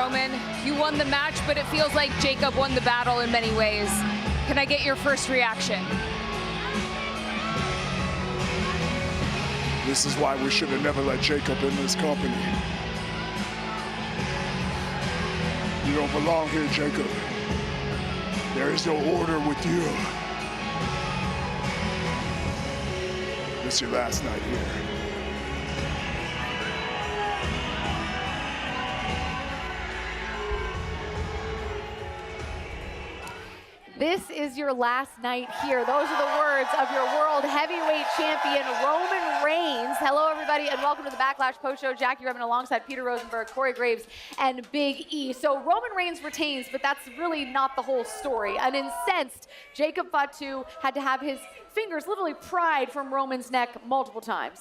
Roman. You won the match, but it feels like Jacob won the battle in many ways. Can I get your first reaction? This is why we should have never let Jacob in this company. You don't belong here, Jacob. There is no order with you. It's your last night here. This is your last night here. Those are the words of your world heavyweight champion, Roman Reigns. Hello, everybody, and welcome to the Backlash Post Show. Jackie Redmond alongside Peter Rosenberg, Corey Graves, and Big E. So Roman Reigns retains, but that's really not the whole story. An incensed Jacob Fatu had to have his fingers literally pried from Roman's neck multiple times.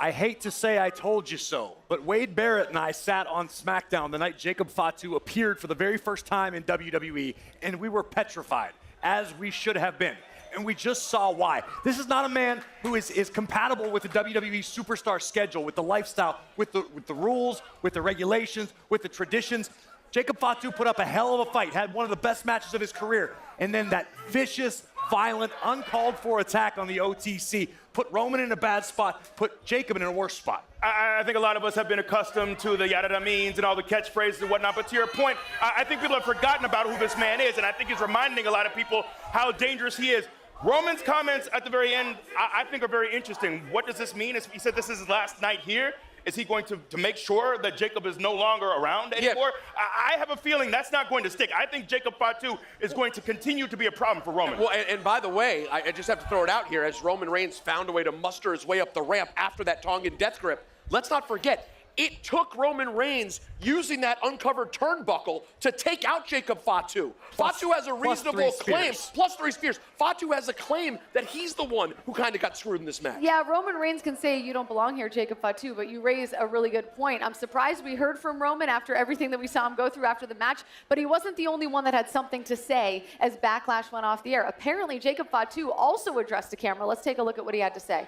I hate to say I told you so, but Wade Barrett and I sat on SmackDown the night Jacob Fatu appeared for the very first time in WWE, and we were petrified, as we should have been. And we just saw why. This is not a man who is compatible with the WWE superstar schedule, with the lifestyle, with the rules, with the regulations, with the traditions. Jacob Fatu put up a hell of a fight, had one of the best matches of his career, and then that vicious, violent, uncalled for attack on the OTC put Roman in a bad spot, put Jacob in a worse spot. I think a lot of us have been accustomed to the yada da means and all the catchphrases and whatnot, but to your point, I think people have forgotten about who this man is, and I think he's reminding a lot of people how dangerous he is. Roman's comments at the very end, I think are very interesting. What does this mean? He said this is his last night here. Is he going to make sure that Jacob is no longer around anymore? Yeah. I have a feeling that's not going to stick. I think Jacob Fatu is going to continue to be a problem for Roman. Well, and by the way, I just have to throw it out here, as Roman Reigns found a way to muster his way up the ramp after that Tongan death grip, let's not forget, it took Roman Reigns using that uncovered turnbuckle to take out Jacob Fatu. Fatu has a reasonable claim, plus 3 spears. Fatu has a claim that he's the one who kind of got screwed in this match. Yeah, Roman Reigns can say you don't belong here, Jacob Fatu, but you raise a really good point. I'm surprised we heard from Roman after everything that we saw him go through after the match, but he wasn't the only one that had something to say as Backlash went off the air. Apparently, Jacob Fatu also addressed the camera. Let's take a look at what he had to say.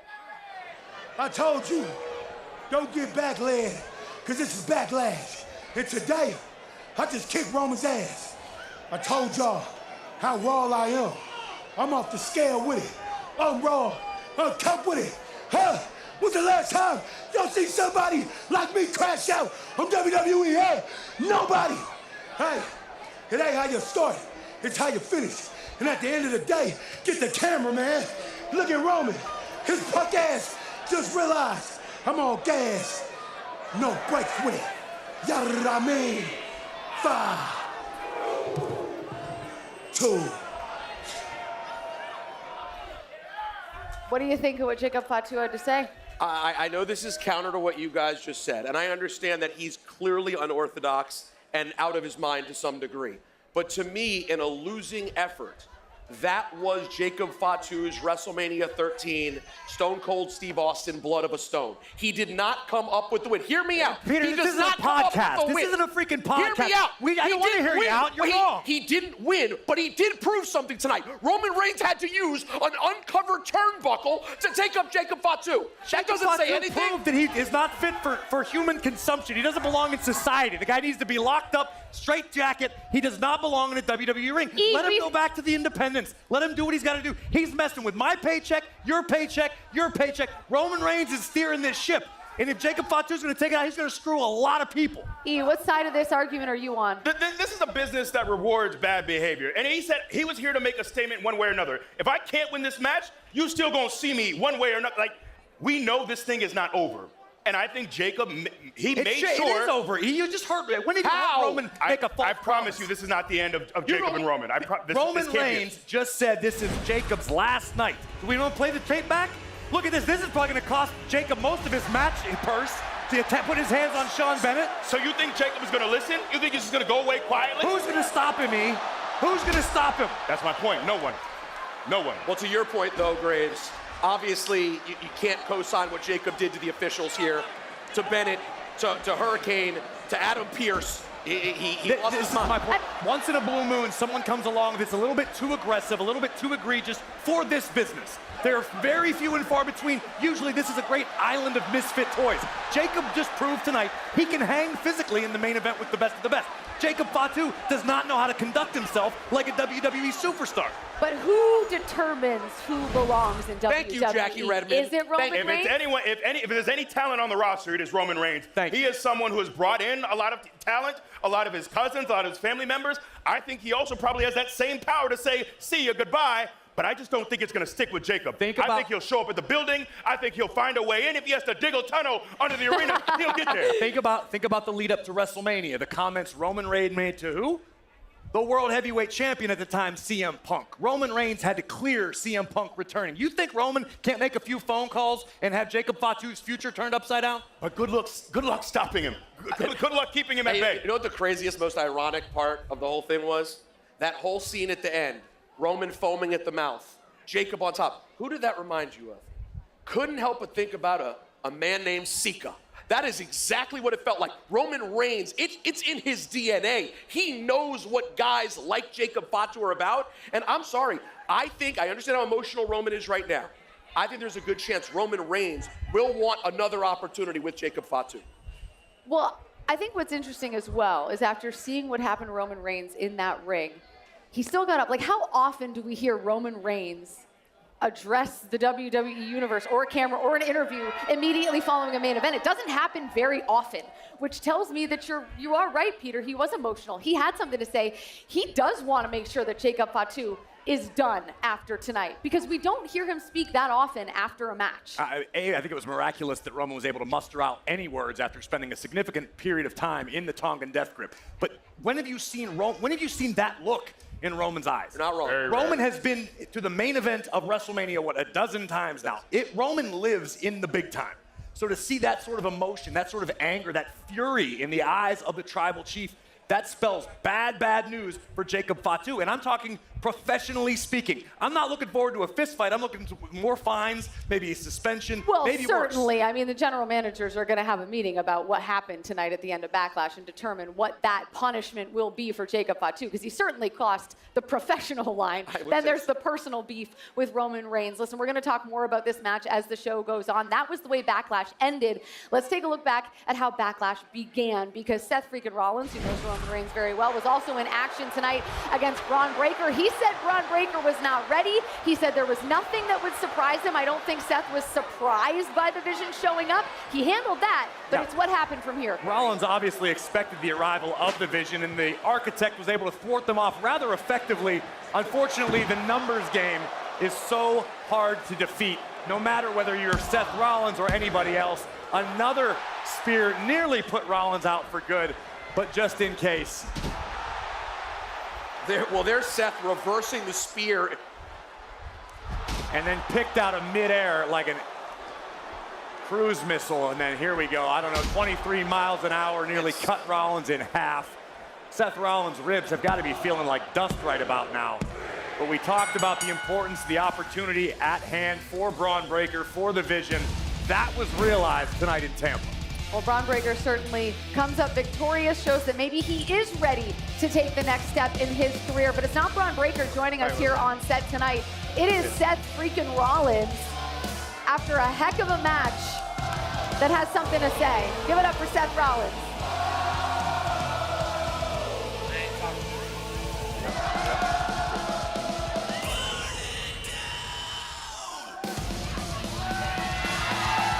I told you, don't get backlash, because this is Backlash. And today, I just kicked Roman's ass. I told y'all how raw I am. I'm off the scale with it. I'm raw. I'm tough with it. Huh? When's the last time y'all see somebody like me crash out on WWE? Hey, nobody. Hey, it ain't how you start. It's how you finish. And at the end of the day, get the camera, man. Look at Roman. His punk ass just realized I'm on gas. No breaks with it. Yada I mean. 5, 2. What do you think of what Jacob Fatu had to say? I know this is counter to what you guys just said, and I understand that he's clearly unorthodox and out of his mind to some degree. But to me, in a losing effort, that was Jacob Fatu's WrestleMania 13 Stone Cold Steve Austin Blood of a Stone. He did not come up with the win. Hear me out. Peter, he this isn't not a come up podcast. with the This win. isn't a freaking podcast. Hear me out. I don't want to hear you out. You're wrong. He didn't win, but he did prove something tonight. Roman Reigns had to use an uncovered turnbuckle to take up Jacob Fatu. That doesn't say anything. Proved that he is not fit for human consumption. He doesn't belong in society. The guy needs to be locked up, straight jacket. He does not belong in a WWE ring. Let him go back to the independents. Let him do what he's got to do. He's messing with my paycheck, your paycheck, your paycheck. Roman Reigns is steering this ship. And if Jacob Fatu is going to take it out, he's going to screw a lot of people. E, what side of this argument are you on? This is a business that rewards bad behavior. And he said he was here to make a statement one way or another. If I can't win this match, you still going to see me one way or another. Like, we know this thing is not over. And I think Jacob, he made sure. It is over. You just heard me. When did you heard Roman make a false I promise you, this is not the end of Jacob and Roman. Roman Reigns just said this is Jacob's last night. Do we want to play the tape back? Look at this. This is probably going to cost Jacob most of his match in purse to put his hands on Sean Bennett. So you think Jacob is going to listen? You think he's just going to go away quietly? Who's going to stop him, E? Who's going to stop him? That's my point. No one. No one. Well, to your point, though, Graves, obviously you can't co-sign what Jacob did to the officials here, to Bennett, to Hurricane, to Adam Pearce. He lost This his is my mind. point. Once in a blue moon, someone comes along that's a little bit too aggressive, a little bit too egregious for this business. There are very few and far between. Usually this is a great island of misfit toys. Jacob just proved tonight he can hang physically in the main event with the best of the best. Jacob Fatu does not know how to conduct himself like a WWE superstar. But who determines who belongs in WWE? Thank you, Jackie Redmond. Is it Roman Thank you. If Reigns? it's anyone, if there's any talent on the roster, it is Roman Reigns. Thank He you. is someone who has brought in a lot of talent, a lot of his cousins, a lot of his family members. I think he also probably has that same power to say, see you, goodbye. But I just don't think it's going to stick with Jacob. I think he'll show up at the building. I think he'll find a way in. If he has to dig a tunnel under the arena, he'll get there. Think about the lead up to WrestleMania. The comments Roman Reigns made to who? The World Heavyweight Champion at the time, CM Punk. Roman Reigns had to clear CM Punk returning. You think Roman can't make a few phone calls and have Jacob Fatu's future turned upside down? But good luck stopping him. Good luck keeping him at bay. You know what the craziest, most ironic part of the whole thing was? That whole scene at the end, Roman foaming at the mouth, Jacob on top. Who did that remind you of? Couldn't help but think about a man named Sika. That is exactly what it felt like. Roman Reigns, it's in his DNA. He knows what guys like Jacob Fatu are about. And I'm sorry, I understand how emotional Roman is right now. I think there's a good chance Roman Reigns will want another opportunity with Jacob Fatu. Well, I think what's interesting as well is after seeing what happened to Roman Reigns in that ring, he still got up. Like, how often do we hear Roman Reigns address the WWE Universe or a camera or an interview immediately following a main event? It doesn't happen very often, which tells me that you are right, Peter. He was emotional. He had something to say. He does want to make sure that Jacob Fatu is done after tonight, because we don't hear him speak that often after a match. I think it was miraculous that Roman was able to muster out any words after spending a significant period of time in the Tongan death grip. But when have you seen that look in Roman's eyes? You're not wrong. Roman has been to the main event of WrestleMania, a dozen times now. Roman lives in the big time. So to see that sort of emotion, that sort of anger, that fury in the eyes of the tribal chief, that spells bad news for Jacob Fatu. And I'm talking professionally speaking. I'm not looking forward to a fist fight. I'm looking to more fines, maybe a suspension, Well, maybe certainly. worse. I mean, the general managers are going to have a meeting about what happened tonight at the end of Backlash and determine what that punishment will be for Jacob Fatu, because he certainly crossed the professional line. Then there's the personal beef with Roman Reigns. Listen, we're going to talk more about this match as the show goes on. That was the way Backlash ended. Let's take a look back at how Backlash began, because Seth freaking Rollins, who knows Roman Reigns very well, was also in action tonight against Braun Breaker. He said Braun Breaker was not ready. He said there was nothing that would surprise him. I don't think Seth was surprised by the Vision showing up. He handled that, but it's what happened from here. Rollins obviously expected the arrival of the Vision, and the Architect was able to thwart them off rather effectively. Unfortunately, the numbers game is so hard to defeat, no matter whether you're Seth Rollins or anybody else. Another spear nearly put Rollins out for good, but just in case. There's Seth reversing the spear. And then picked out of midair like a cruise missile, and then here we go. I don't know, 23 miles an hour, nearly cut Rollins in half. Seth Rollins' ribs have got to be feeling like dust right about now. But we talked about the importance, the opportunity at hand for Braun Breaker, for the Vision. That was realized tonight in Tampa. Well, Braun Breaker certainly comes up victorious, shows that maybe he is ready to take the next step in his career. But it's not Braun Breaker joining us here on set tonight. It is Seth freaking Rollins, after a heck of a match, that has something to say. Give it up for Seth Rollins.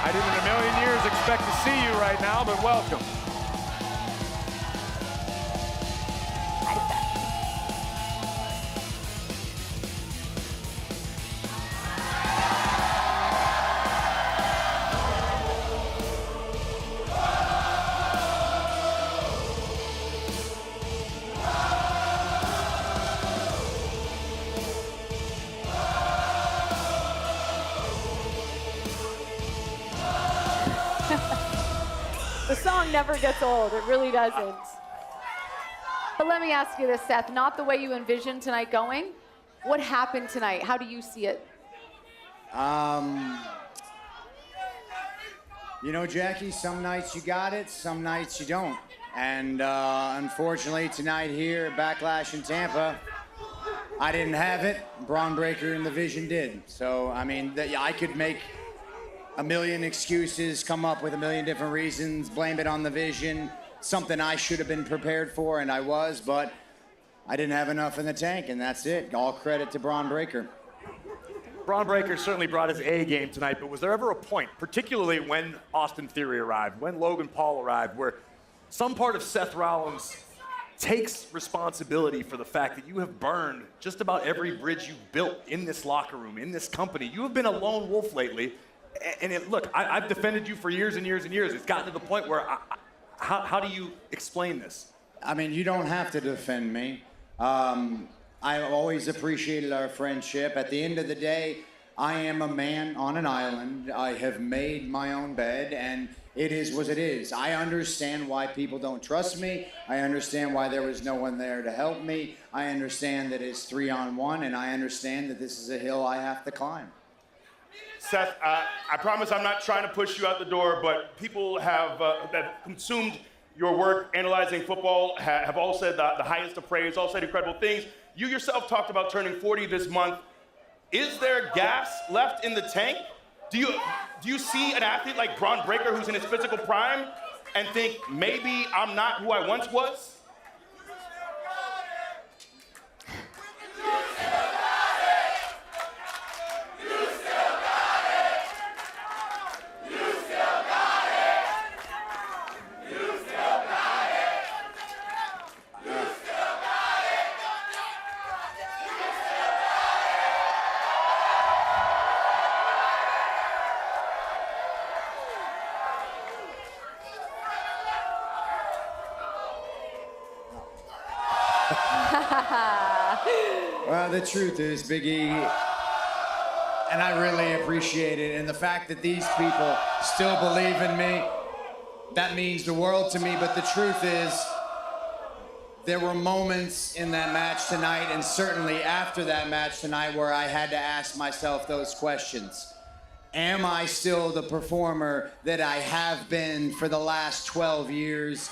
I didn't in a million years expect to see you right now, but welcome. The song never gets old. It really doesn't. But let me ask you this, Seth. Not the way you envisioned tonight going. What happened tonight? How do you see it? You know, Jackie, some nights you got it, some nights you don't. And unfortunately, tonight here at Backlash in Tampa, I didn't have it. Braun Breaker and the Vision did. So, I mean, I could make a million excuses, come up with a million different reasons, blame it on the Vision, something I should have been prepared for, and I was, but I didn't have enough in the tank, and that's it. All credit to Braun Breaker. Braun Breaker certainly brought his A game tonight, but was there ever a point, particularly when Austin Theory arrived, when Logan Paul arrived, where some part of Seth Rollins takes responsibility for the fact that you have burned just about every bridge you've built in this locker room, in this company? You have been a lone wolf lately, and look, I've defended you for years and years and years. It's gotten to the point where, how do you explain this? I mean, you don't have to defend me. I've always appreciated our friendship. At the end of the day, I am a man on an island. I have made my own bed, and it is what it is. I understand why people don't trust me. I understand why there was no one there to help me. I understand that it's 3-on-1, and I understand that this is a hill I have to climb. Seth, I promise I'm not trying to push you out the door, but people that consumed your work analyzing football have all said the highest of praise, all said incredible things. You yourself talked about turning 40 this month. Is there gas left in the tank? Do you see an athlete like Braun Breaker who's in his physical prime and think, maybe I'm not who I once was? Well, the truth is, Big E, and I really appreciate it, and the fact that these people still believe in me, that means the world to me. But the truth is, there were moments in that match tonight, and certainly after that match tonight, where I had to ask myself those questions. Am I still the performer that I have been for the last 12 years?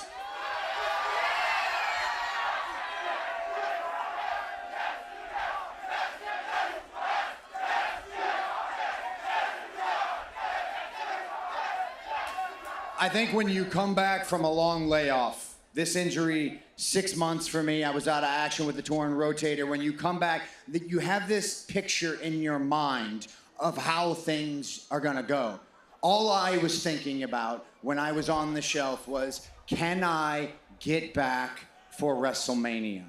I think when you come back from a long layoff, this injury, 6 months for me, I was out of action with the torn rotator. When you come back, you have this picture in your mind of how things are gonna go. All I was thinking about when I was on the shelf was, can I get back for WrestleMania?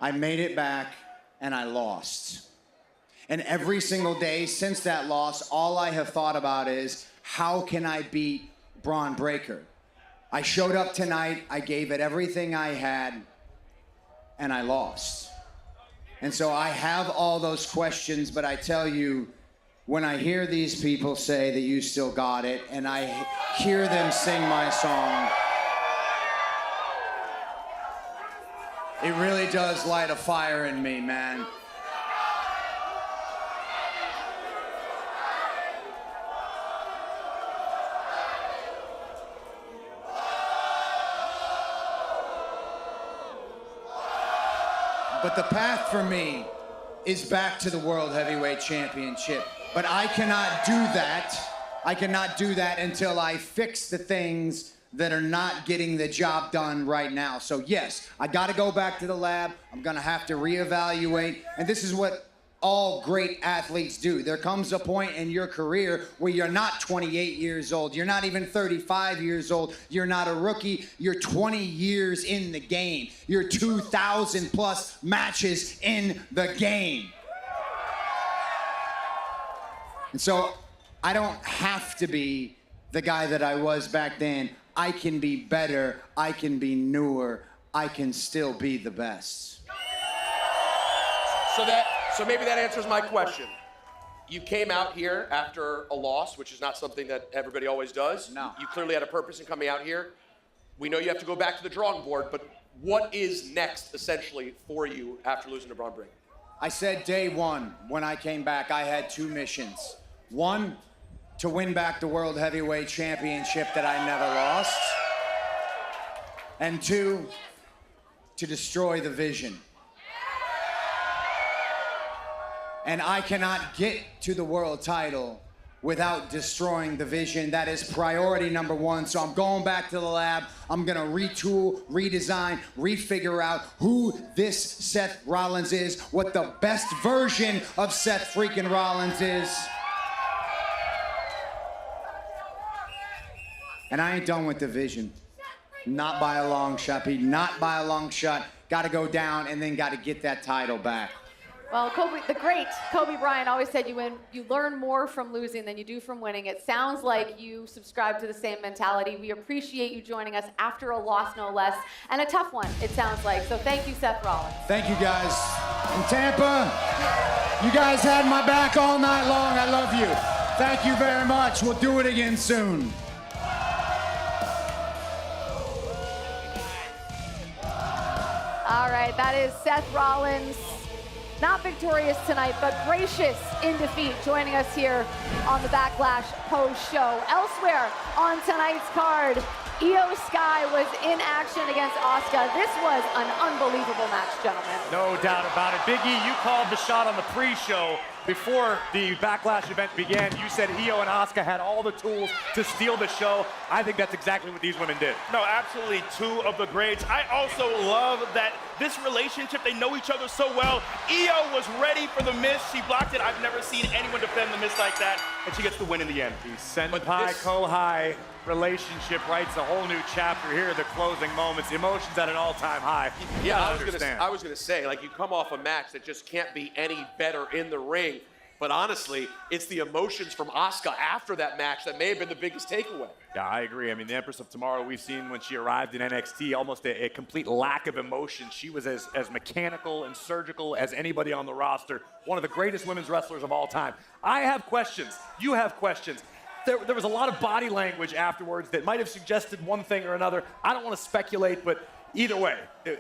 I made it back and I lost. And every single day since that loss, all I have thought about is, how can I beat Braun Breaker? I showed up tonight, I gave it everything I had, and I lost. And so I have all those questions, but I tell you, when I hear these people say that you still got it, and I hear them sing my song, it really does light a fire in me, man. But the path for me is back to the World Heavyweight Championship. But I cannot do that. I cannot do that until I fix the things that are not getting the job done right now. So yes, I gotta go back to the lab. I'm gonna have to reevaluate. And this is what all great athletes do. There comes a point in your career where you're not 28 years old. You're not even 35 years old. You're not a rookie. You're 20 years in the game. You're 2,000 plus matches in the game. And so I don't have to be the guy that I was back then. I can be better. I can be newer. I can still be the best. So maybe that answers my question. You came out here after a loss, which is not something that everybody always does. No. You clearly had a purpose in coming out here. We know you have to go back to the drawing board, but what is next, essentially, for you after losing to Braun Breaker? I said day one, when I came back, I had two missions. One, to win back the World Heavyweight Championship that I never lost. And 2, to destroy the vision. And I cannot get to the world title without destroying the vision. That is priority number 1. So I'm going back to the lab. I'm gonna retool, redesign, refigure out who this Seth Rollins is, what the best version of Seth freaking Rollins is. And I ain't done with the vision. Not by a long shot, Pete. Not by a long shot. Gotta go down and then gotta get that title back. Well, the great Kobe Bryant always said you learn more from losing than you do from winning. It sounds like you subscribe to the same mentality. We appreciate you joining us after a loss, no less, and a tough one, it sounds like. So thank you, Seth Rollins. Thank you, guys. In Tampa, you guys had my back all night long. I love you. Thank you very much. We'll do it again soon. All right, that is Seth Rollins. Not victorious tonight, but gracious in defeat, joining us here on the Backlash post show. Elsewhere on tonight's card, Io Sky was in action against Asuka. This was an unbelievable match, gentlemen. No doubt about it. Big E, you called the shot on the pre-show. Before the Backlash event began, you said Io and Asuka had all the tools to steal the show. I think that's exactly what these women did. No, absolutely 2 of the greats. I also love that this relationship, they know each other so well. Io was ready for the miss. She blocked it. I've never seen anyone defend the miss like that, and she gets the win in the end. The Senpai Kohai relationship writes a whole new chapter here, the closing moments. Emotions at an all-time high. Yeah, I was gonna say, like, you come off a match that just can't be any better in the ring. But honestly, it's the emotions from Asuka after that match that may have been the biggest takeaway. Yeah, I agree. I mean, the Empress of Tomorrow, we've seen when she arrived in NXT, almost a complete lack of emotion. She was as mechanical and surgical as anybody on the roster. One of the greatest women's wrestlers of all time. I have questions. You have questions. There was a lot of body language afterwards that might have suggested one thing or another. I don't want to speculate, but either way,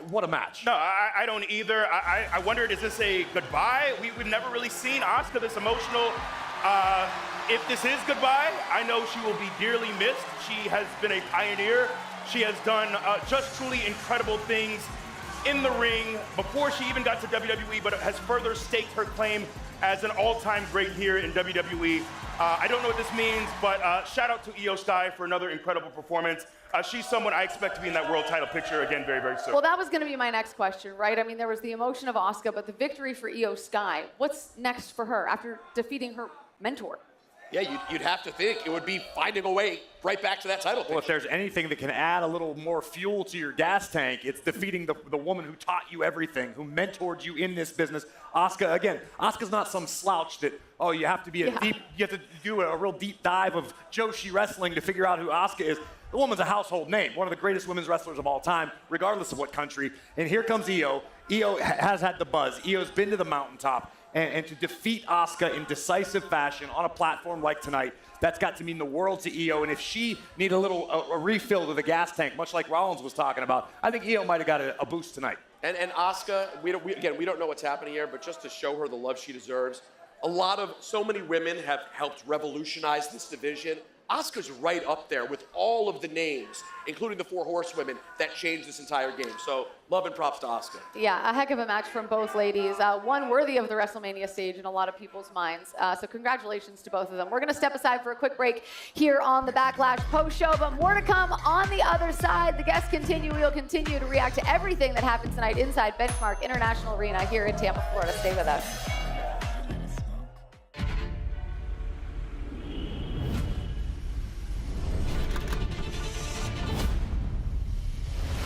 what a match. No, I don't either. I wondered, is this a goodbye? We've never really seen Asuka this emotional. If this is goodbye, I know she will be dearly missed. She has been a pioneer. She has done just truly incredible things in the ring before she even got to WWE, but has further staked her claim as an all-time great here in WWE. I don't know what this means, but shout out to Io Sky for another incredible performance. She's someone I expect to be in that world title picture again very, very soon. Well, that was going to be my next question, right? I mean, there was the emotion of Asuka, but the victory for Io Sky. What's next for her after defeating her mentor? Yeah, you'd have to think it would be finding a way right back to that title picture. Well, if there's anything that can add a little more fuel to your gas tank, it's defeating the woman who taught you everything, who mentored you in this business. Asuka, again, Asuka's not some slouch that, oh, you have to be you have to do a real deep dive of Joshi wrestling to figure out who Asuka is. The woman's a household name, one of the greatest women's wrestlers of all time, regardless of what country. And here comes Io. Io has had the buzz. Io's been to the mountaintop. And to defeat Asuka in decisive fashion on a platform like tonight, that's got to mean the world to Io. And if she needed a refill to the gas tank, much like Rollins was talking about, I think Io might have got a boost tonight. And Asuka, we don't know what's happening here, but just to show her the love she deserves, so many women have helped revolutionize this division. Asuka's right up there with all of the names, including the 4 horsewomen, that changed this entire game. So love and props to Asuka. Yeah, a heck of a match from both ladies. One worthy of the WrestleMania stage in a lot of people's minds. So congratulations to both of them. We're going to step aside for a quick break here on the Backlash post show, but more to come on the other side. The guests continue. We'll continue to react to everything that happens tonight inside Benchmark International Arena here in Tampa, Florida. Stay with us.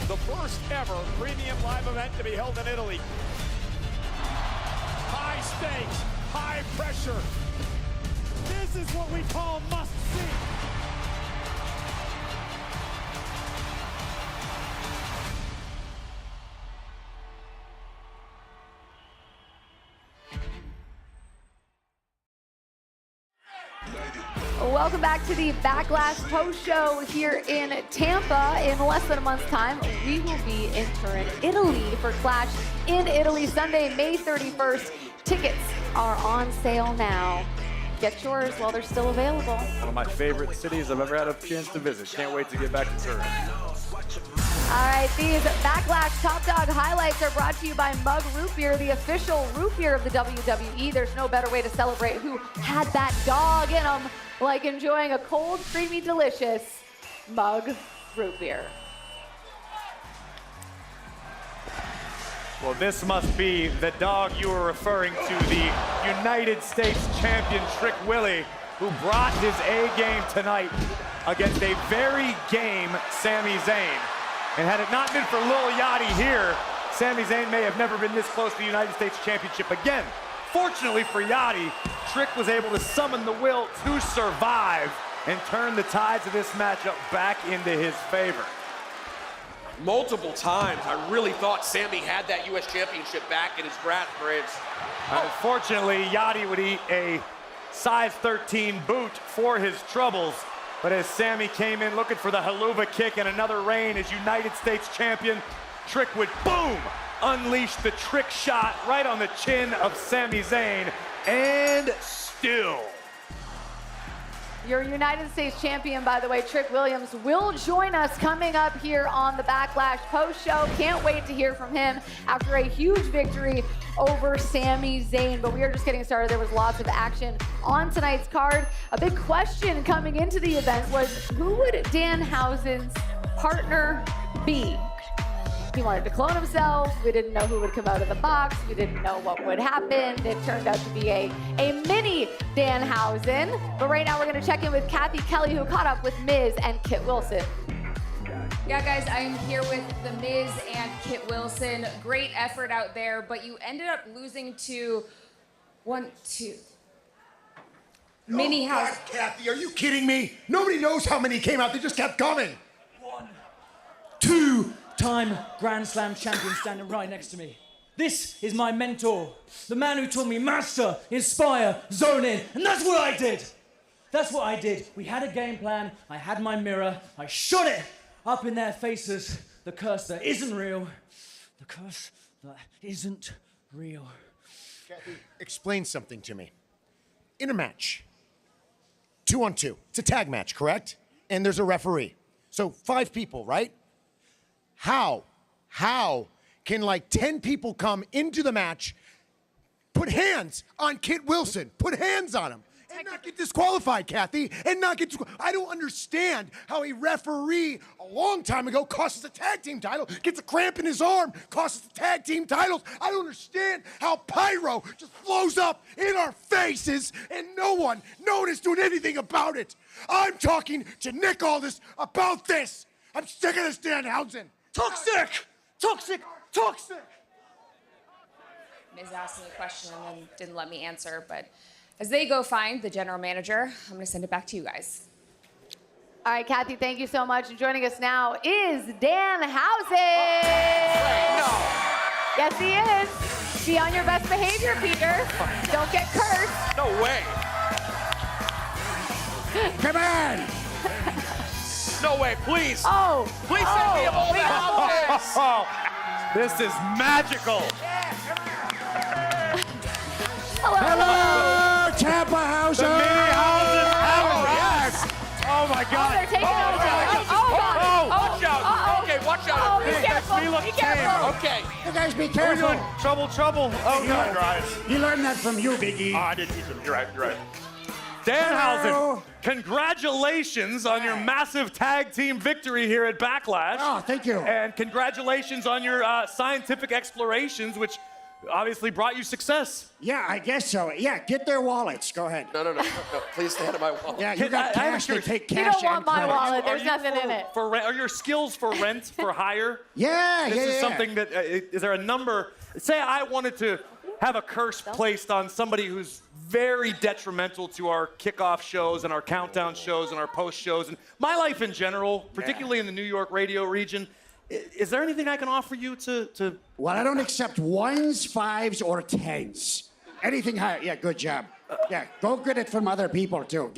The first ever premium live event to be held in Italy. High stakes, high pressure. This is what we call must see. Welcome back to the Backlash post show here in Tampa. In less than a month's time, we will be in Turin, Italy for Clash in Italy, Sunday, May 31st. Tickets are on sale now. Get yours while they're still available. One of my favorite cities I've ever had a chance to visit. Can't wait to get back to Turin. All right, these Backlash Top Dog highlights are brought to you by Mug Root Beer, the official root beer of the WWE. There's no better way to celebrate who had that dog in them, like enjoying a cold, creamy, delicious Mug Root Beer. Well, this must be the dog you were referring to, the United States champion Trick Willie, who brought his A game tonight against a very game Sami Zayn. And had it not been for Lil Yachty here, Sami Zayn may have never been this close to the United States Championship again. Fortunately for Yachty, Trick was able to summon the will to survive and turn the tides of this matchup back into his favor. Multiple times, I really thought Sami had that U.S. Championship back in his grasp, Graves. Unfortunately, Yachty would eat a size 13 boot for his troubles. But as Sami came in looking for the haluva kick and another reign as United States champion, Trick would, boom, unleash the trick shot right on the chin of Sami Zayn, and still. Your United States champion, by the way, Trick Williams, will join us coming up here on the Backlash post show. Can't wait to hear from him after a huge victory over Sami Zayn. But we are just getting started. There was lots of action on tonight's card. A big question coming into the event was, who would Danhausen's partner be? He wanted to clone himself. We didn't know who would come out of the box. We didn't know what would happen. It turned out to be a mini Danhausen. But right now we're going to check in with Kathy Kelly, who caught up with Miz and Kit Wilson. Yeah, guys, I'm here with The Miz and Kit Wilson. Great effort out there, but you ended up losing to Mini House. God, Kathy, are you kidding me? Nobody knows how many came out. They just kept coming. 2-time Grand Slam champion standing right next to me. This is my mentor, the man who taught me master, inspire, zone in, and that's what I did. That's what I did. We had a game plan. I had my mirror. I shot it up in their faces. The curse that isn't real. The curse that isn't real. Kathy, explain something to me. In a match, 2-on-2, it's a tag match, correct? And there's a referee. So 5 people, right? How can like 10 people come into the match, put hands on Kit Wilson, put hands on him, and not get disqualified, Kathy, and not get I don't understand how a referee a long time ago cost us a tag team title, gets a cramp in his arm, costs us the tag team titles. I don't understand how Pyro just flows up in our faces and no one is doing anything about it. I'm talking to Nick Aldis about this. I'm sick of this Danhausen. Toxic! Miz asked me a question and then didn't let me answer, but as they go find the general manager, I'm gonna send it back to you guys. All right, Kathy, thank you so much. And joining us now is Danhausen. No. Yes, he is. Be on your best behavior, Peter. Don't get cursed. No way. Come on! No way, please. Oh. Please send me a ball back. Oh, this is magical. Hello, Tampa House. The Mini Houses have yes. Oh my Oh, God. they're taking over. God. Watch out. Okay, watch out. Oh, be careful. we look Be careful. Okay. You guys be We're careful. doing trouble. Oh God. You learned that from you, Biggie. I did teach him. You're right. Danhausen, Hello. congratulations on your massive tag team victory here at Backlash. Oh, thank you. And congratulations on your scientific explorations, which obviously brought you success. Yeah, I guess so. Yeah, get their wallets. Go ahead. No. Please stay out of my wallet. Yeah, you got I have a cash. They curious- take You cash. don't want and my credit. wallet. Are There's you nothing in it. For rent, are your skills for rent, for hire? Yeah, This yeah, is yeah. something that, is there a number? Say I wanted to have a curse placed on somebody who's very detrimental to our kickoff shows and our countdown shows and our post shows and my life in general, particularly in the New York radio region. Is there anything I can offer you to? Well, I don't accept 1s, 5s, or 10s. Anything higher. Yeah, good job. Yeah, go get it from other people too.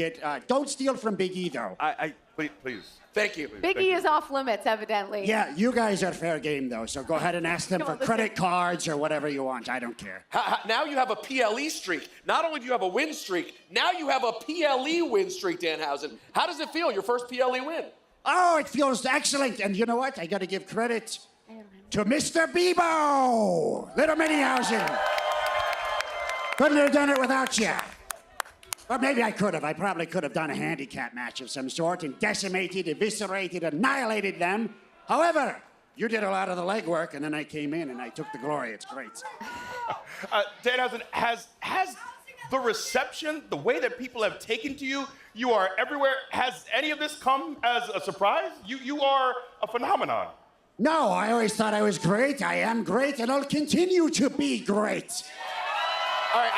Don't steal from Big E though. Please. Thank you. Biggie is off limits, evidently. Yeah, you guys are fair game though, so go ahead and ask them for credit cards or whatever you want. I don't care. Now you have a PLE streak. Not only do you have a win streak, now you have a PLE win streak, Danhausen. How does it feel, your first PLE win? Oh, it feels excellent. And you know what? I got to give credit to Mr. Bebo. Little Minihausen. Couldn't have done it without you. Or maybe I could have. I probably could have done a handicap match of some sort and decimated, eviscerated, annihilated them. However, you did a lot of the legwork, and then I came in and I took the glory. It's great. Danhausen, has the reception, the way that people have taken to you, you are everywhere, has any of this come as a surprise? You are a phenomenon. No, I always thought I was great. I am great, and I'll continue to be great. All right,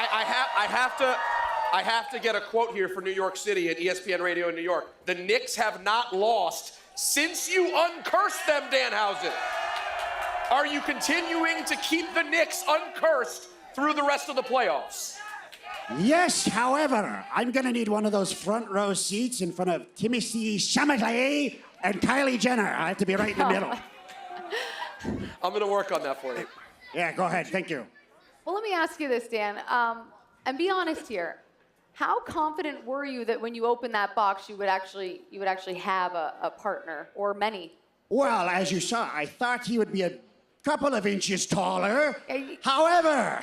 I have to get a quote here for New York City at ESPN Radio in New York. The Knicks have not lost since you uncursed them, Danhausen. Are you continuing to keep the Knicks uncursed through the rest of the playoffs? Yes, however, I'm going to need one of those front row seats in front of Timothée Chalamet and Kylie Jenner. I have to be right in the middle. I'm going to work on that for you. Yeah, go ahead. Thank you. Well, let me ask you this, Dan, and be honest here. How confident were you that when you opened that box, you would actually have a partner or many? Well, as you saw, I thought he would be a couple of inches taller. However,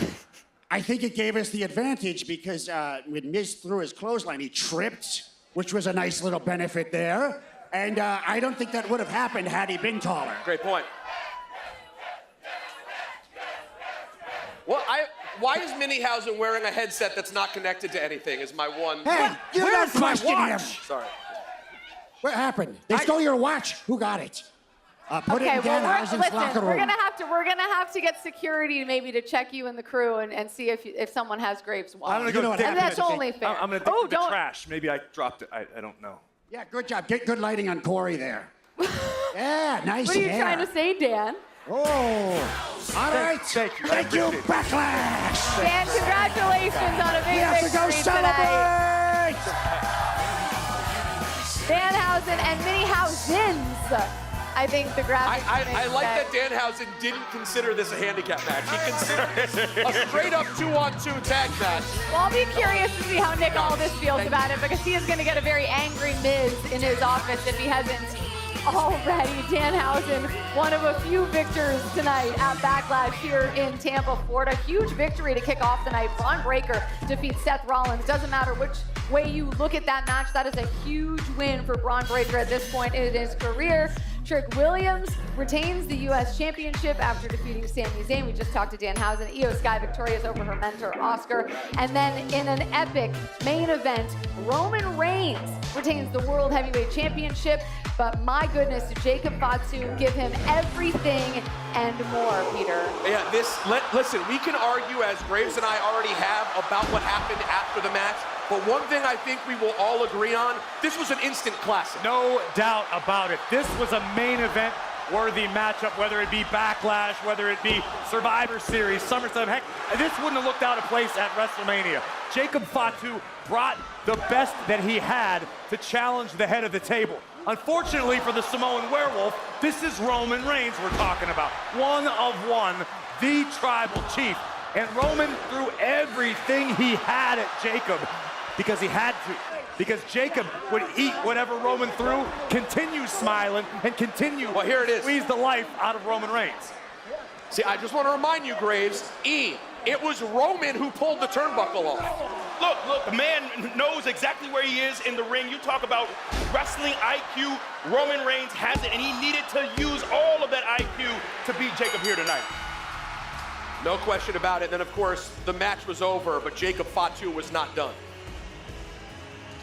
I think it gave us the advantage because when Miz threw his clothesline, he tripped, which was a nice little benefit there. And I don't think that would have happened had he been taller. Great point. Well, why is Minihausen wearing a headset that's not connected to anything is my one... Hey, you're not questioning him. Sorry. What happened? They stole your watch. Who got it? Put it in Danhausen's locker room. We're gonna have to get security maybe to check you in the crew and see if someone has Graves' watch. I'm gonna go and that's only fair. I'm gonna dig through the trash. Maybe I dropped it. I don't know. Yeah, good job. Get good lighting on Corey there. Yeah, nice What are you hair. trying to say, Dan? Oh, all right. Thank you. Thank you, Backlash. Dan, congratulations on a big We have to go victory tonight. celebrate. Danhausen and Minihausens. I think the graphics I like that Danhausen didn't consider this a handicap match. He considered this a straight-up 2-on-2 tag match. Well, I'll be curious to see how Nick Aldis feels about it because he is going to get a very angry Miz in his office if he hasn't already. Danhausen, one of a few victors tonight at Backlash here in Tampa, Florida. Huge victory to kick off the night. Braun Breaker defeats Seth Rollins. Doesn't matter which way you look at that match, that is a huge win for Braun Breaker at this point in his career. Trick Williams retains the U.S. Championship after defeating Sami Zayn. We just talked to Danhausen. Io Sky victorious over her mentor, Oscar. And then in an epic main event, Roman Reigns retains the World Heavyweight Championship. But my goodness, Jacob Fatu give him everything and more, Peter. Yeah, listen, we can argue, as Graves and I already have, about what happened after the match. But one thing I think we will all agree on, this was an instant classic. No doubt about it. This was a main event worthy matchup, whether it be Backlash, whether it be Survivor Series, SummerSlam. Heck, this wouldn't have looked out of place at WrestleMania. Jacob Fatu brought the best that he had to challenge the head of the table. Unfortunately for the Samoan Werewolf, this is Roman Reigns we're talking about. One of one, the tribal chief. And Roman threw everything he had at Jacob because he had to. Because Jacob would eat whatever Roman threw, continue smiling, and continue to squeeze the life out of Roman Reigns. See, I just want to remind you, Graves, it was Roman who pulled the turnbuckle off. Look, the man knows exactly where he is in the ring. You talk about wrestling IQ. Roman Reigns has it, and he needed to use all of that IQ to beat Jacob here tonight. No question about it. Then, of course, the match was over, but Jacob Fatu was not done.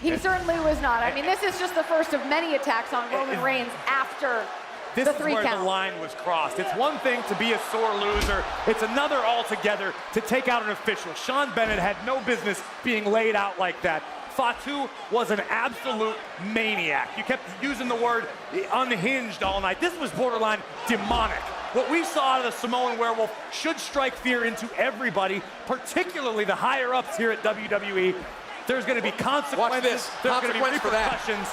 He certainly was not. I mean, this is just the first of many attacks on Roman Reigns after This the is 3 where count. the line was crossed. It's one thing to be a sore loser. It's another altogether to take out an official. Sean Bennett had no business being laid out like that. Fatu was an absolute maniac. You kept using the word unhinged all night. This was borderline demonic. What we saw out of the Samoan Werewolf should strike fear into everybody, particularly the higher-ups here at WWE. There's going to be consequences. Watch this. There's going to be Consequence for that. repercussions.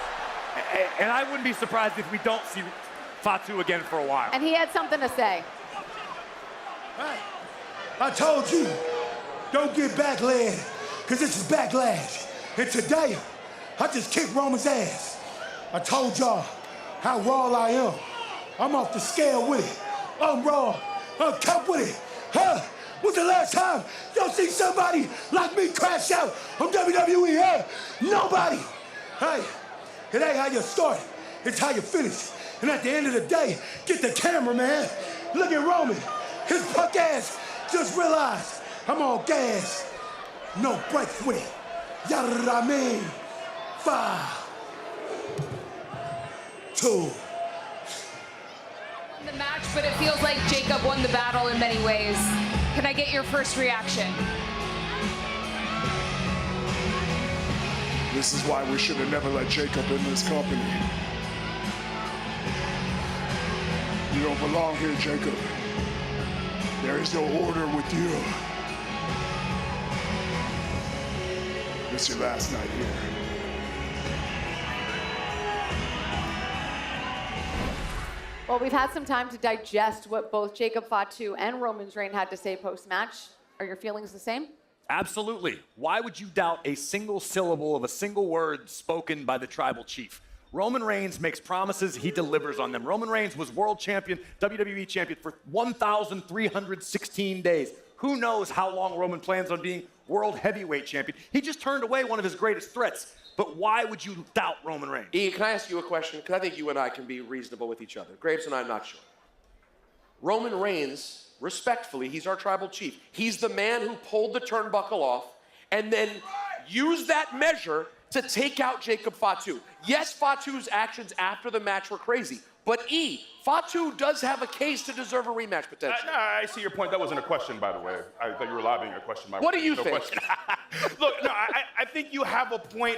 And I wouldn't be surprised if we don't see Fatu again for a while. And he had something to say. Hey, I told you, don't get back-led, because this is Backlash. And today, I just kicked Roman's ass. I told y'all how raw I am. I'm off the scale with it. I'm raw. I'm cut with it. Huh? When's the last time y'all see somebody like me crash out on WWE? Huh? Nobody. Hey, it ain't how you start. It's how you finish. And at the end of the day, get the camera, man. Look at Roman. His punk ass just realized I'm on gas. No brakes with it. Yada I mean. 5, 2. The match, but it feels like Jacob won the battle in many ways. Can I get your first reaction? This is why we should have never let Jacob in this company. You don't belong here, Jacob. There is no order with you. This is your last night here. Well, we've had some time to digest what both Jacob Fatu and Roman Reigns had to say post-match. Are your feelings the same? Absolutely. Why would you doubt a single syllable of a single word spoken by the tribal chief? Roman Reigns makes promises, he delivers on them. Roman Reigns was world champion, WWE champion for 1,316 days. Who knows how long Roman plans on being world heavyweight champion? He just turned away one of his greatest threats. But why would you doubt Roman Reigns? E, can I ask you a question? Because I think you and I can be reasonable with each other. Graves and I'm not sure. Roman Reigns, respectfully, he's our tribal chief. He's the man who pulled the turnbuckle off and then used that measure to take out Jacob Fatu. Yes, Fatu's actions after the match were crazy. But E, Fatu does have a case to deserve a rematch potential. No, I see your point. That wasn't a question, by the way. I thought you were lobbing a question. What do you think? Look, no, I think you have a point,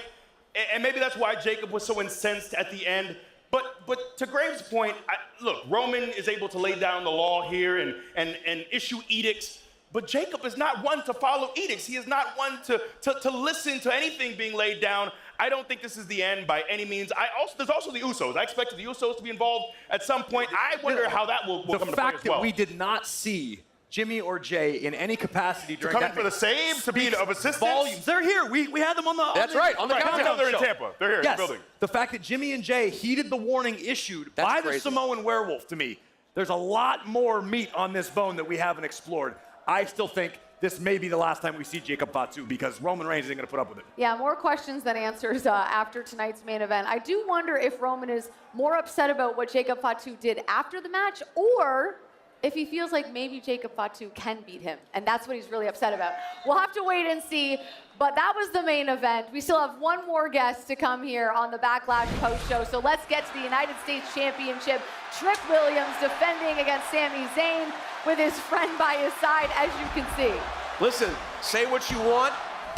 and maybe that's why Jacob was so incensed at the end. But to Graves' point, look, Roman is able to lay down the law here and issue edicts. But Jacob is not one to follow edicts. He is not one to listen to anything being laid down. I don't think this is the end by any means. There's also the Usos. I expected the Usos to be involved at some point. I wonder how that will come to play as well. The fact that we did not see Jimmy or Jay in any capacity during coming that for the save, to be of assistance. Volumes. They're here. We had them on the. That's right, on the countdown They're in show. Tampa. They're here Yes. in the building. The fact that Jimmy and Jay heeded the warning issued by crazy. the Samoan werewolf, to me, there's a lot more meat on this bone that we haven't explored. I still think this may be the last time we see Jacob Fatu because Roman Reigns isn't going to put up with it. Yeah, more questions than answers after tonight's main event. I do wonder if Roman is more upset about what Jacob Fatu did after the match, or if he feels like maybe Jacob Fatu can beat him, and that's what he's really upset about. We'll have to wait and see, but that was the main event. We still have one more guest to come here on the Backlash post show, so let's get to the United States Championship. Trick Williams defending against Sami Zayn with his friend by his side, as you can see. Listen, say what you want.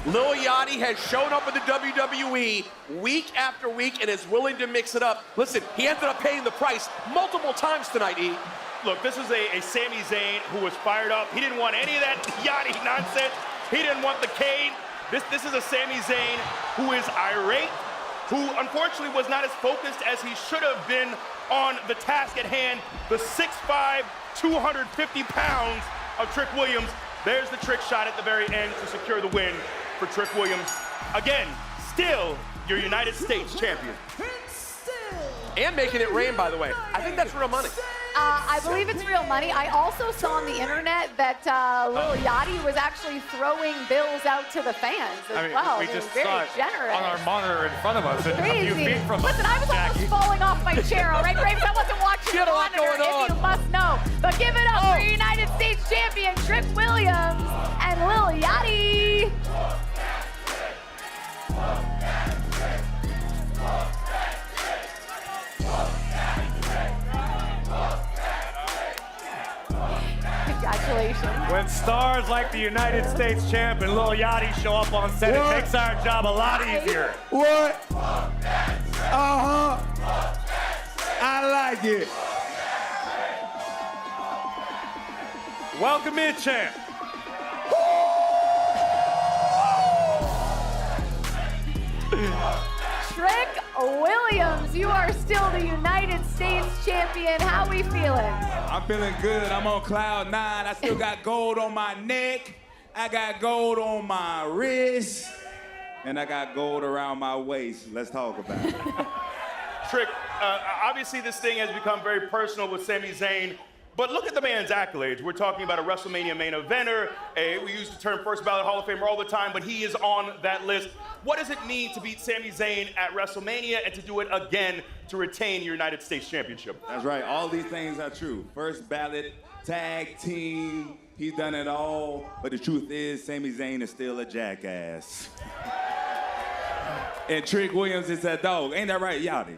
Lil Yachty has shown up in the WWE week after week and is willing to mix it up. Listen, he ended up paying the price multiple times tonight, E. Look, this is a Sami Zayn who was fired up. He didn't want any of that Yachty nonsense. He didn't want the cane. This is a Sami Zayn who is irate, who unfortunately was not as focused as he should have been on the task at hand. The 6'5", 250 pounds of Trick Williams. There's the trick shot at the very end to secure the win for Trick Williams. Again, still your United States champion. And making it rain, by the way. I think that's real money. I believe it's real money. I also saw on the internet that Lil Yachty was actually throwing bills out to the fans as well. We He was just very saw it generous. on our monitor in front of us a few Crazy. feet from Listen, I was almost Jackie. falling off my chair, all right, Graves? I wasn't watching the had a lot monitor, going on. if you must know. But give it up for United States champion Trick Williams and Lil Yachty. Congratulations. When stars like the United States champ and Lil Yachty show up on set, What? it makes our job a lot easier. What? I like it. Welcome in, champ. Trick Williams, you are still the United States champion. How we feeling? I'm feeling good. I'm on cloud 9. I still got gold on my neck. I got gold on my wrist. And I got gold around my waist. Let's talk about it. Trick, obviously this thing has become very personal with Sami Zayn, but look at the man's accolades. We're talking about a WrestleMania main eventer. We use the term first ballot Hall of Famer all the time, but he is on that list. What does it mean to beat Sami Zayn at WrestleMania and to do it again to retain your United States Championship? That's right. All these things are true. First ballot, tag team, he's done it all. But the truth is, Sami Zayn is still a jackass. And Trick Williams is that dog. Ain't that right, Yachty?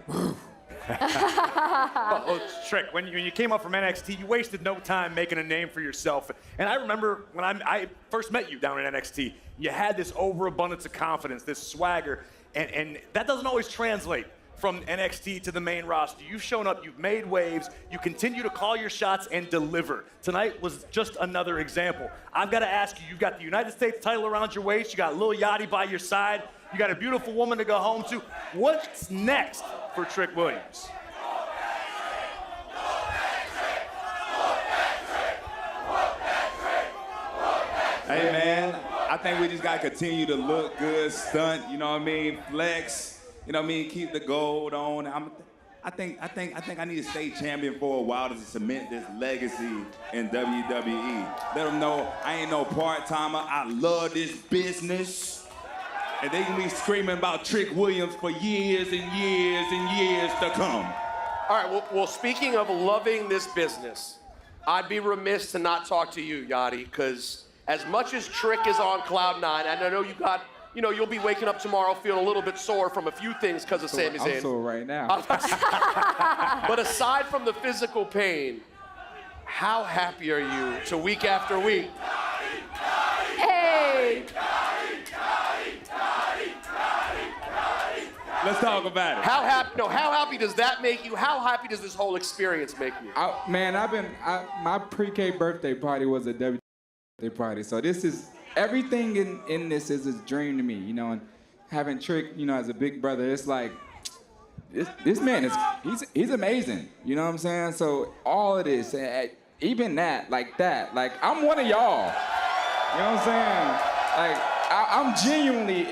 Well, Trick, when you came up from NXT, you wasted no time making a name for yourself. And I remember when I first met you down in NXT, you had this overabundance of confidence, this swagger, and that doesn't always translate from NXT to the main roster. You've shown up, you've made waves, you continue to call your shots and deliver. Tonight was just another example. I've got to ask you, you've got the United States title around your waist, you got Lil Yachty by your side, you got a beautiful woman to go home to. What's next for Trick Williams? Hey, man, I think we just got to continue to look good, stunt, you know what I mean, flex, you know what I mean, keep the gold on. I think I need to stay champion for a while to cement this legacy in WWE. Let them know I ain't no part-timer. I love this business. And they can be screaming about Trick Williams for years and years and years to come. All right, well, speaking of loving this business, I'd be remiss to not talk to you, Yachty, because as much as Trick is on cloud nine, and I know you'll be waking up tomorrow feeling a little bit sore from a few things because of Sami Zayn. I'm sore right now. But aside from the physical pain, how happy are you to week after week? Hey! Let's talk about it. How happy does that make you? How happy does this whole experience make you? My pre-K birthday party was a WWE birthday party, so this is, everything in this is a dream to me, you know, and having Trick, you know, as a big brother, it's like, this man he's amazing, you know what I'm saying? So all of this, even that, like I'm one of y'all, you know what I'm saying? Like, I'm genuinely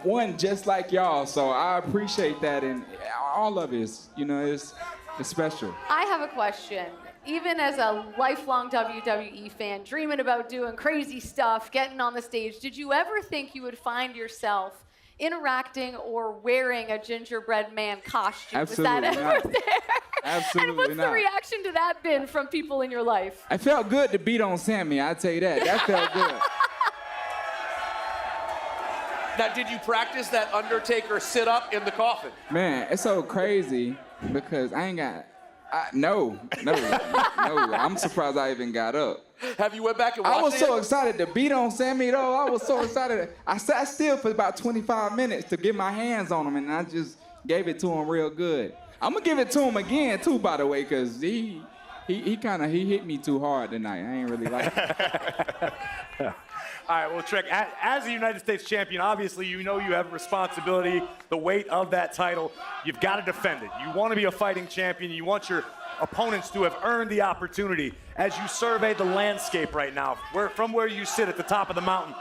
one just like y'all, so I appreciate that, and all of it is, you know, it's special. I have a question. Even as a lifelong WWE fan, dreaming about doing crazy stuff, getting on the stage, did you ever think you would find yourself interacting or wearing a gingerbread man costume? Absolutely Was that not. ever there? Absolutely And what's not. the reaction to that been from people in your life? It felt good to beat on Sammy, I'll tell you that. That felt good. Now, did you practice that Undertaker sit-up in the coffin? Man, it's so crazy because no. I'm surprised I even got up. Have you went back and watched I was it? so excited to beat on Sammy, though. I was so excited. I sat still for about 25 minutes to get my hands on him, and I just gave it to him real good. I'm gonna give it to him again, too, by the way, because he hit me too hard tonight. I ain't really like it. All right, well, Trick, as a United States champion, obviously you know you have a responsibility, the weight of that title. You've got to defend it. You want to be a fighting champion. You want your opponents to have earned the opportunity. As you survey the landscape right now, from where you sit at the top of the mountain,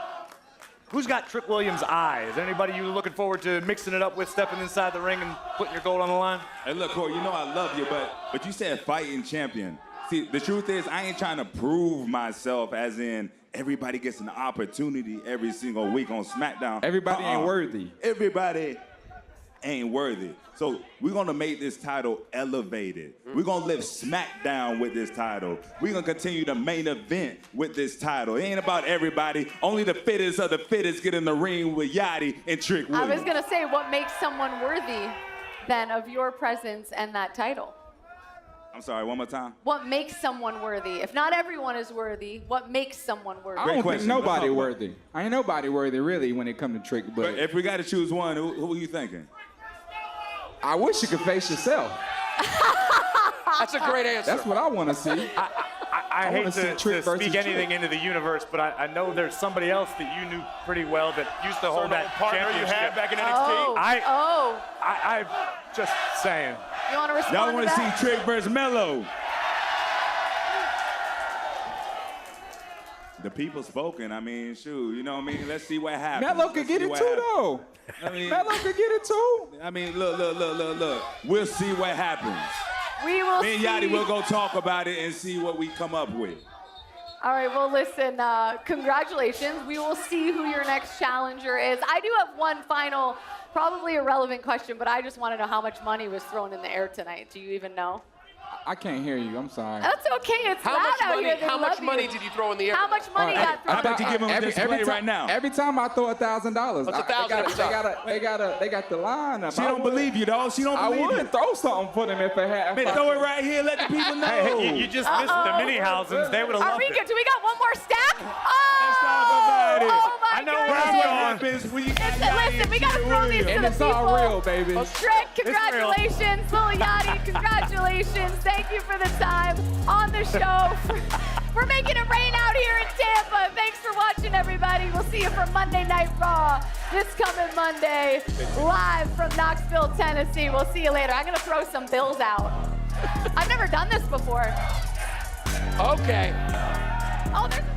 who's got Trick Williams' eye? Is there anybody you're looking forward to mixing it up with, stepping inside the ring and putting your gold on the line? Hey, look, Corey, you know I love you, but you said fighting champion. See, the truth is I ain't trying to prove myself as in everybody gets an opportunity every single week on SmackDown. Everybody ain't worthy. Everybody ain't worthy. So we're gonna make this title elevated. We're gonna live SmackDown with this title. We're gonna continue the main event with this title. It ain't about everybody. Only the fittest of the fittest get in the ring with Yachty and Trick Williams. I was gonna say, what makes someone worthy then of your presence and that title? I'm sorry, one more time. What makes someone worthy? If not everyone is worthy, what makes someone worthy? I don't think nobody worthy. I ain't nobody worthy, really, when it comes to Trick, but if we got to choose one, who are you thinking? I wish you could face yourself. That's a great answer. That's what I want to see. I hate wanna see to Trick versus speak anything Trick. into the universe, but I know there's somebody else that you knew pretty well that used to hold that partner you championship. had back in NXT? I'm just saying. You want to respond Y'all want to to that? see Trick versus Mello? The people spoken. I mean, shoot, you know what I mean? Let's see what happens. Melo could get it too, though. I mean, Melo could get it too. I mean, look. We'll see what happens. We will Me and see. Yachty will go talk about it and see what we come up with. All right, well, listen, congratulations. We will see who your next challenger is. I do have one final, probably irrelevant question, but I just want to know how much money was thrown in the air tonight. Do you even know? I can't hear you. I'm sorry. That's okay. It's How loud much out money? here. They How much love money you. did you throw in the air? How much money got thrown? How about you give him a display right now? Every time I throw $1,000. What's $1,000? They got the line up. She don't believe you, dog. She don't I believe would you. throw something for them if I had. Man, throw it right here. Let the people know. Hey, you just missed the mini housings. They would have loved Arika, it. do we got one more stack? Let's talk about it. Oh my I know goodness. where What I'm happens when you got Listen, Yachty listen, we got to and throw these to And the it's people. all real, baby. Trek, congratulations. Lil Yachty, congratulations. Thank you for the time on the show. We're making it rain out here in Tampa. Thanks for watching, everybody. We'll see you for Monday Night Raw this coming Monday, live from Knoxville, Tennessee. We'll see you later. I'm going to throw some bills out. I've never done this before. Okay. Oh, there's